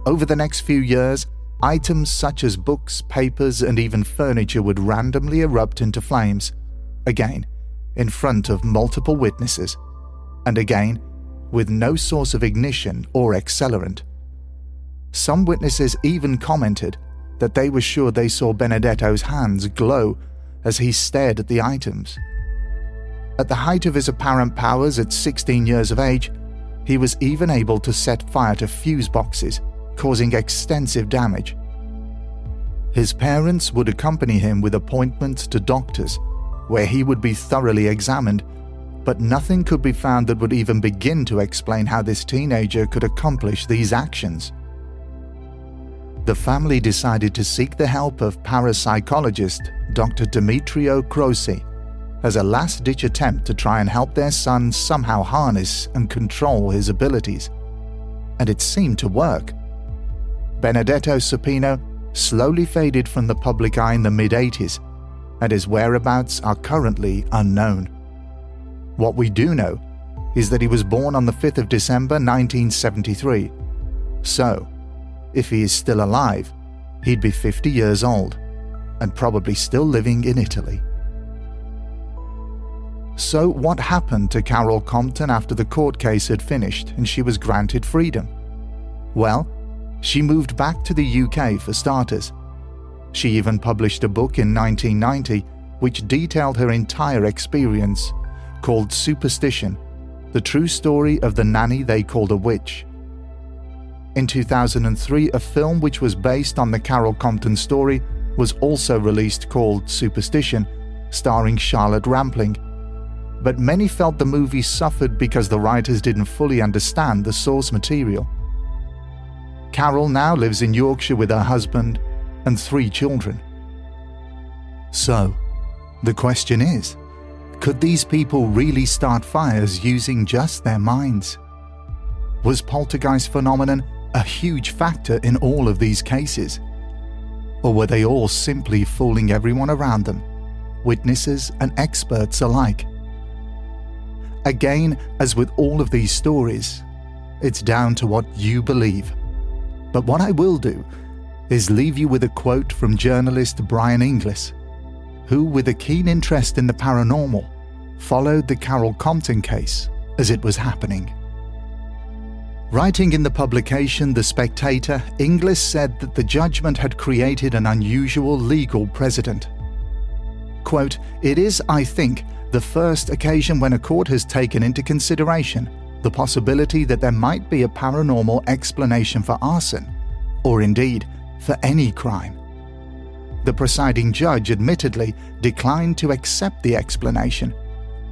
Over the next few years, items such as books, papers, and even furniture would randomly erupt into flames, again, in front of multiple witnesses, and again, with no source of ignition or accelerant. Some witnesses even commented that they were sure they saw Benedetto's hands glow as he stared at the items. At the height of his apparent powers at 16 years of age, he was even able to set fire to fuse boxes, causing extensive damage. His parents would accompany him with appointments to doctors, where he would be thoroughly examined, but nothing could be found that would even begin to explain how this teenager could accomplish these actions. The family decided to seek the help of parapsychologist Dr. Demetrio Croce as a last-ditch attempt to try and help their son somehow harness and control his abilities. And it seemed to work. Benedetto Supino slowly faded from the public eye in the mid-80s, and his whereabouts are currently unknown. What we do know is that he was born on the 5th of December 1973. So, if he is still alive, he'd be 50 years old, and probably still living in Italy. So what happened to Carole Compton after the court case had finished and she was granted freedom? Well, she moved back to the UK for starters. She even published a book in 1990 which detailed her entire experience, called Superstition, the true story of the nanny they called a witch. In 2003, a film which was based on the Carole Compton story was also released called Superstition, starring Charlotte Rampling. But many felt the movie suffered because the writers didn't fully understand the source material. Carole now lives in Yorkshire with her husband and 3 children. So, the question is, could these people really start fires using just their minds? Was poltergeist phenomenon a huge factor in all of these cases? Or were they all simply fooling everyone around them, witnesses and experts alike? Again, as with all of these stories, it's down to what you believe. But what I will do is leave you with a quote from journalist Brian Inglis, who, with a keen interest in the paranormal, followed the Carole Compton case as it was happening. Writing in the publication The Spectator, Inglis said that the judgment had created an unusual legal precedent. Quote, "It is, I think, the first occasion when a court has taken into consideration the possibility that there might be a paranormal explanation for arson, or indeed for any crime. The presiding judge admittedly declined to accept the explanation,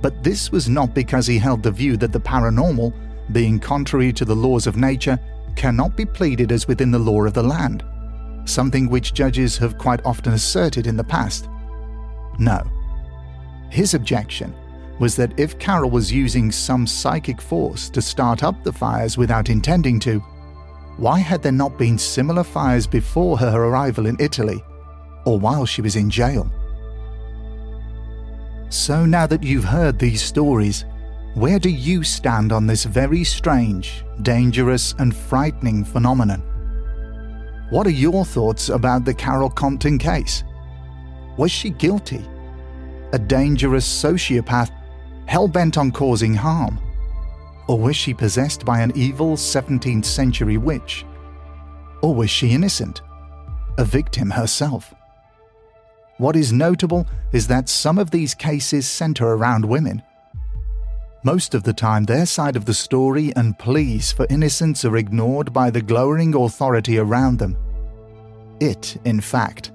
but this was not because he held the view that the paranormal, being contrary to the laws of nature, cannot be pleaded as within the law of the land, something which judges have quite often asserted in the past. No. His objection was that if Carole was using some psychic force to start up the fires without intending to, why had there not been similar fires before her arrival in Italy, or while she was in jail? So now that you've heard these stories, where do you stand on this very strange, dangerous and frightening phenomenon? What are your thoughts about the Carole Compton case? Was she guilty? A dangerous sociopath hell-bent on causing harm? Or was she possessed by an evil 17th century witch? Or was she innocent, a victim herself? What is notable is that some of these cases center around women. Most of the time, their side of the story and pleas for innocence are ignored by the glowering authority around them. It, in fact,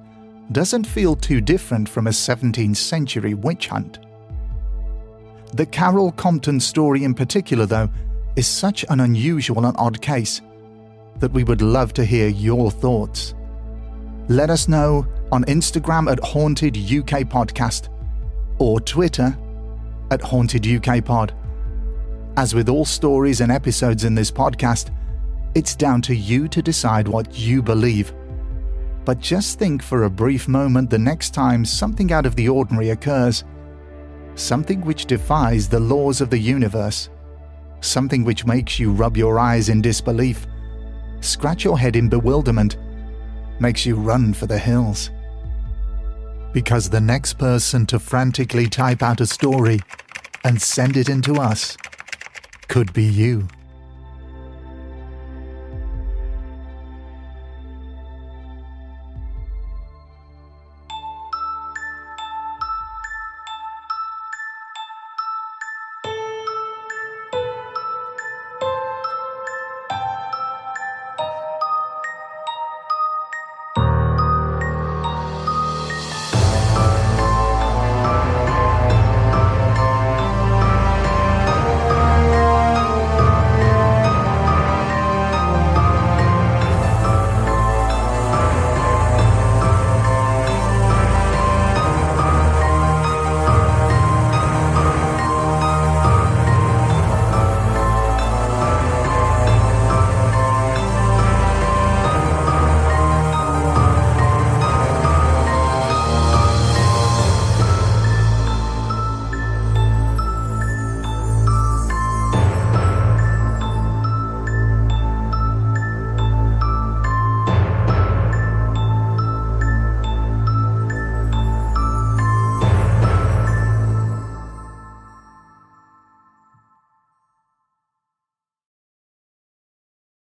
doesn't feel too different from a 17th century witch hunt. The Carole Compton story in particular, though, is such an unusual and odd case that we would love to hear your thoughts. Let us know on Instagram at Haunted UK Podcast or Twitter at Haunted UK Pod. As with all stories and episodes in this podcast, it's down to you to decide what you believe. But just think for a brief moment the next time something out of the ordinary occurs, something which defies the laws of the universe, something which makes you rub your eyes in disbelief, scratch your head in bewilderment, makes you run for the hills. Because the next person to frantically type out a story and send it in to us could be you.